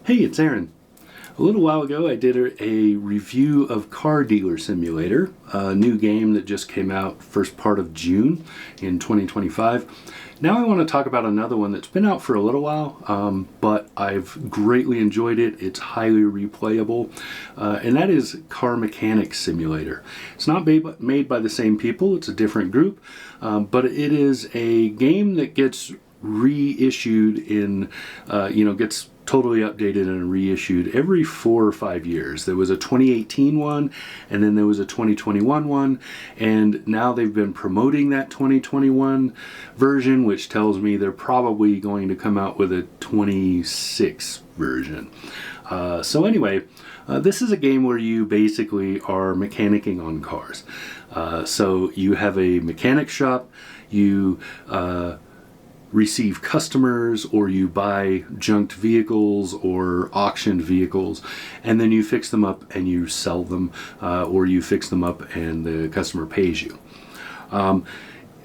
Hey, it's Aaron. A little while ago I did a review of Car Dealer Simulator, a new game that just came out first part of June in 2025. Now I want to talk about another one that's been out for a little while, but I've greatly enjoyed it. It's highly replayable, and that is Car Mechanics Simulator. It's not made by the same people, it's a different group, but it is a game that gets reissued gets totally updated and reissued every 4 or 5 years. There was a 2018 one, and then there was a 2021 one, and now they've been promoting that 2021 version, which tells me they're probably going to come out with a 26 version. This is a game where you basically are mechanicking on cars. So you have a mechanic shop, you receive customers, or you buy junked vehicles or auctioned vehicles, and then you fix them up and you sell them, or you fix them up and the customer pays you.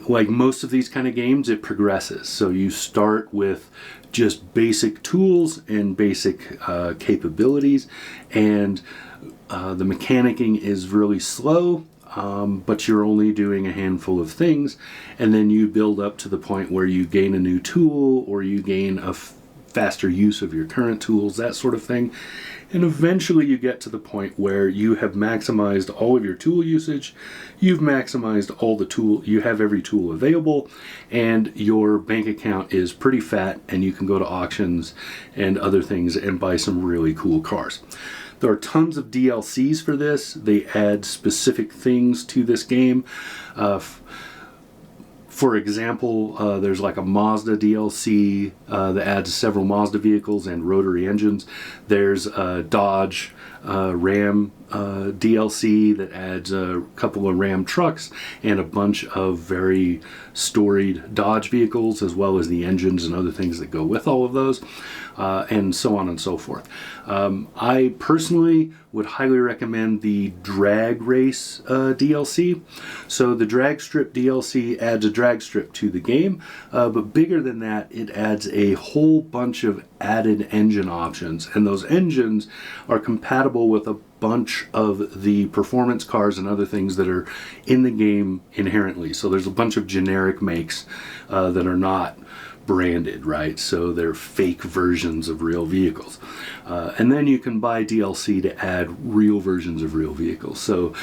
Like most of these kind of games, it progresses. So you start with just basic tools and basic capabilities, and the mechanicking is really slow. But you're only doing a handful of things, and then you build up to the point where you gain a new tool, or you gain a faster use of your current tools, that sort of thing. And eventually you get to the point where you have maximized all of your tool usage, you've maximized you have every tool available, and your bank account is pretty fat, and you can go to auctions and other things and buy some really cool cars. There are tons of DLCs for this. They add specific things to this game. For example, there's like a Mazda DLC that adds several Mazda vehicles and rotary engines. There's a Dodge Ram DLC that adds a couple of Ram trucks and a bunch of very storied Dodge vehicles, as well as the engines and other things that go with all of those, and so on and so forth. I personally would highly recommend the Drag Race DLC. So the Drag Strip DLC adds a drag strip to the game, but bigger than that, it adds a whole bunch of added engine options, and those engines are compatible with a bunch of the performance cars and other things that are in the game inherently. So there's a bunch of generic makes that are not branded, right? So they're fake versions of real vehicles. And then you can buy DLC to add real versions of real vehicles. So,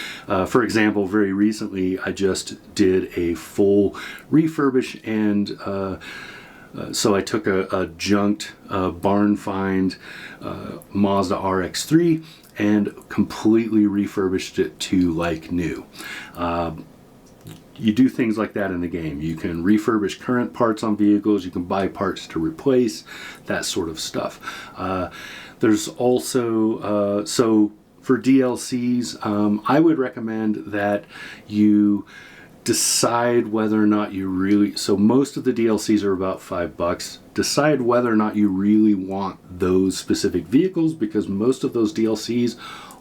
for example, very recently I just did a full refurbish, and so I took a junked barn find Mazda RX-3 and completely refurbished it to like new. You do things like that in the game. You can refurbish current parts on vehicles, you can buy parts to replace, that sort of stuff. There's also, so for DLCs, I would recommend that you decide whether or not you really, so most of the DLCs are about $5. Decide whether or not you really want those specific vehicles, because most of those DLCs,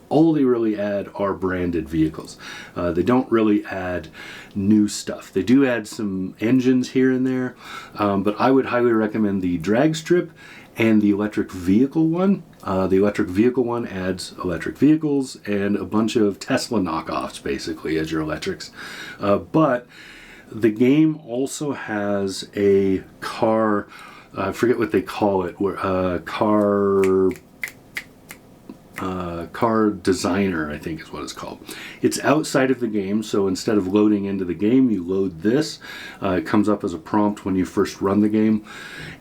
all they really add are branded vehicles. They don't really add new stuff. They do add some engines here and there, but I would highly recommend the Drag Strip and the electric vehicle one. The electric vehicle one adds electric vehicles and a bunch of Tesla knockoffs, basically, as your electrics. But the game also has a car, I forget what they call it, car designer, I think is what it's called. It's outside of the game, so instead of loading into the game, you load this. It comes up as a prompt when you first run the game,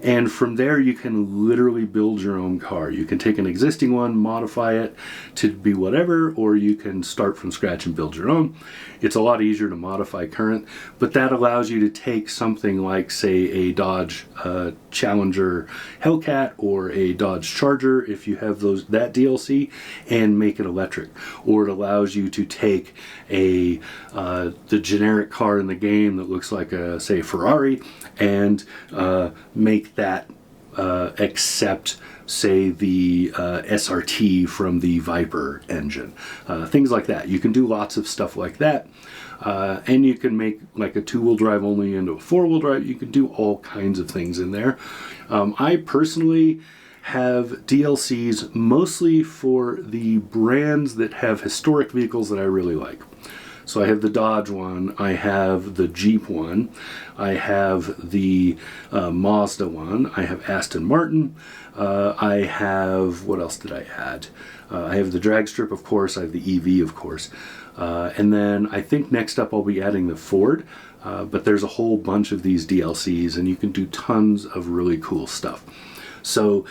and from there you can literally build your own car. You can take an existing one, modify it to be whatever, or you can start from scratch and build your own. It's a lot easier to modify current, but that allows you to take something like, say, a Dodge Challenger Hellcat or a Dodge Charger, if you have that DLC, and make it electric. Or it allows you to take the generic car in the game that looks like a, say, Ferrari, and make that accept, say, the SRT from the Viper engine. Things like that. You can do lots of stuff like that. And you can make like a two-wheel drive only into a four-wheel drive. You can do all kinds of things in there. I personally have DLCs mostly for the brands that have historic vehicles that I really like. So I have the Dodge one, I have the Jeep one, I have the Mazda one, I have Aston Martin, I have, what else did I add? I have the drag strip, of course, I have the EV, of course. And then I think next up I'll be adding the Ford, but there's a whole bunch of these DLCs and you can do tons of really cool stuff. So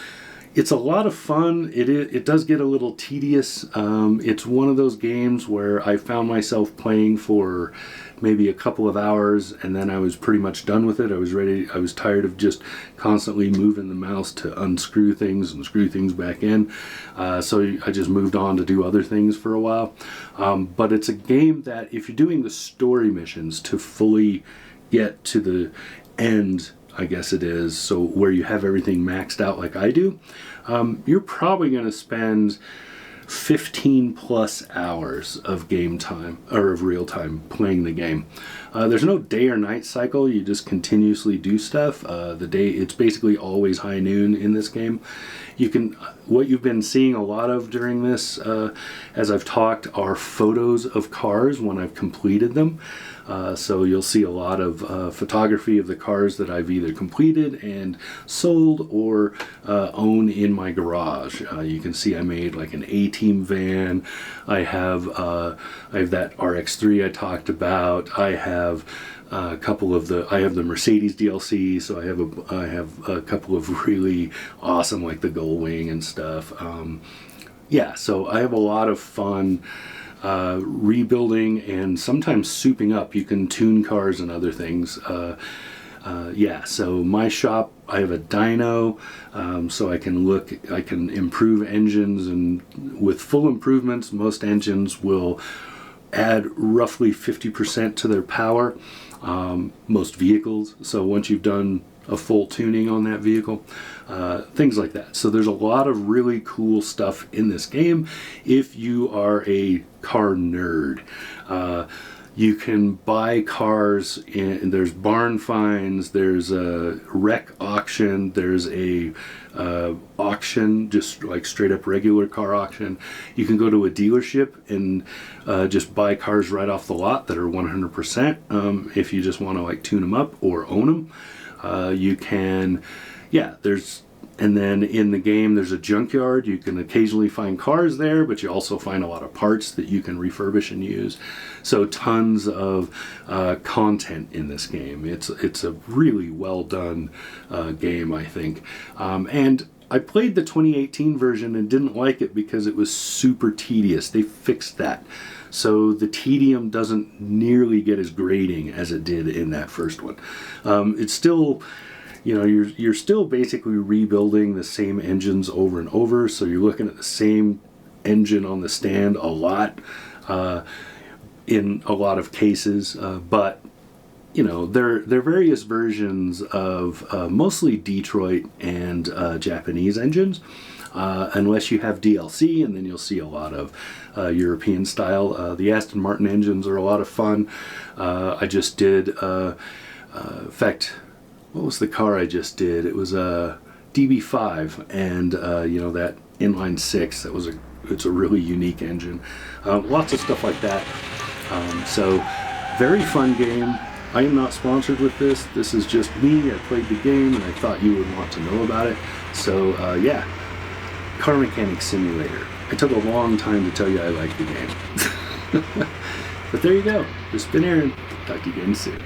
it's a lot of fun. It does get a little tedious. It's one of those games where I found myself playing for maybe a couple of hours and then I was pretty much done with it. I was tired of just constantly moving the mouse to unscrew things and screw things back in. So I just moved on to do other things for a while. But it's a game that if you're doing the story missions to fully get to the end, I guess it is, so where you have everything maxed out like I do, you're probably going to spend 15 plus hours of game time, or of real time playing the game. There's no day or night cycle, you just continuously do stuff. It's basically always high noon in this game. What you've been seeing a lot of during this, as I've talked, are photos of cars when I've completed them. So you'll see a lot of photography of the cars that I've either completed and sold or own in my garage. You can see I made like an A-Team van. I have that RX-3 I talked about. I have a couple of I have the Mercedes DLC, so I have a couple of really awesome, like the Gullwing and stuff. Yeah, so I have a lot of fun rebuilding and sometimes souping up. You can tune cars and other things. Yeah, so my shop, I have a dyno, so I can improve engines, and with full improvements, most engines will add roughly 50% to their power, most vehicles. So once you've done a full tuning on that vehicle, things like that. So there's a lot of really cool stuff in this game if you are a car nerd. You can buy cars, and there's barn finds, there's a wreck auction, there's a auction, just like straight up regular car auction. You can go to a dealership and just buy cars right off the lot that are 100% if you just want to like tune them up or own them. You can, and then in the game there's a junkyard. You can occasionally find cars there, but you also find a lot of parts that you can refurbish and use. So tons of content in this game. It's a really well done game, I think. And I played the 2018 version and didn't like it because it was super tedious. They fixed that. So the tedium doesn't nearly get as grating as it did in that first one. It's still, you're still basically rebuilding the same engines over and over. So you're looking at the same engine on the stand a lot, in a lot of cases. But there are various versions of mostly Detroit and Japanese engines. Unless you have DLC, and then you'll see a lot of European style. The Aston Martin engines are a lot of fun. I just did, in fact, what was the car I just did? It was a DB5, and that inline six. It's a really unique engine. Lots of stuff like that. So very fun game. I am not sponsored with this. This is just me. I played the game, and I thought you would want to know about it. So yeah. Car Mechanic Simulator. It took a long time to tell you I like the game. But there you go. This has been Aaron. Talk to you again soon.